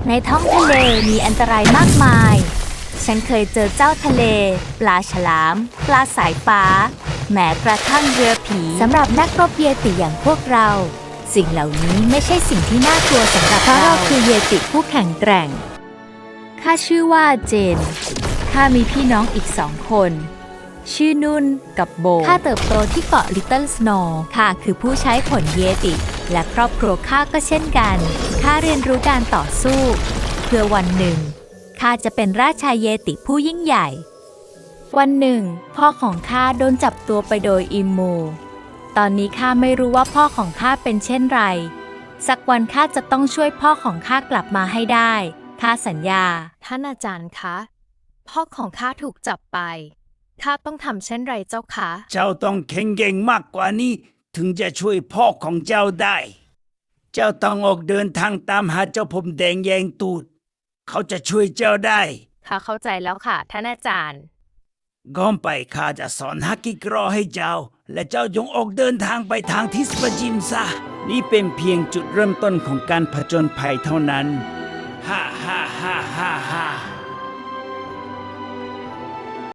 ในท้องทะเลมีอันตรายมากมายฉันเคยเจอเจ้าทะเลปลาฉลามปลาสายฟ้าแม้กระทั่งเรือผีสำหรับนักรบเยติอย่างพวกเราสิ่งเหล่านี้ไม่ใช่สิ่งที่น่ากลัวสำหรับเราเพราะเราคือเยติผู้แข็งแกร่งข้าชื่อว่าเจนข้ามีพี่น้องอีก2 คนชื่อนุ่นกับโบข้าเติบโตที่เกาะลิตเติ้ลสโนว์ข้าคือผู้ใช้ผลเยติและครอบครัวข้าก็เช่นกันข้าเรียนรู้การต่อสู้เพื่อวันหนึ่งข้าจะเป็นราชาเยติผู้ยิ่งใหญ่วันหนึ่งพ่อของข้าโดนจับตัวไปโดยอิมมูตอนนี้ข้าไม่รู้ว่าพ่อของข้าเป็นเช่นไรสักวันข้าจะต้องช่วยพ่อของข้ากลับมาให้ได้ข้าสัญญาท่านอาจารย์คะพ่อของข้าถูกจับไปข้าต้องทำเช่นไรเจ้าคะ เจ้าต้องแข็งแกร่งมากกว่านี้ถึงจะช่วยพ่อของเจ้าได้เจ้าต้องออกเดินทางตามหาเจ้าผมแดงแยงตูดเขาจะช่วยเจ้าได้ข้าเข้าใจแล้วค่ะท่านอาจารย์ก่อนไปข้าจะสอนฮักกิกรอให้เจ้าและเจ้าจงออกเดินทางไปทางทิศประจิมซะนี่เป็นเพียงจุดเริ่มต้นของการผจญภัยเท่านั้นฮ่าฮ่าฮ่าฮ่าฮ่า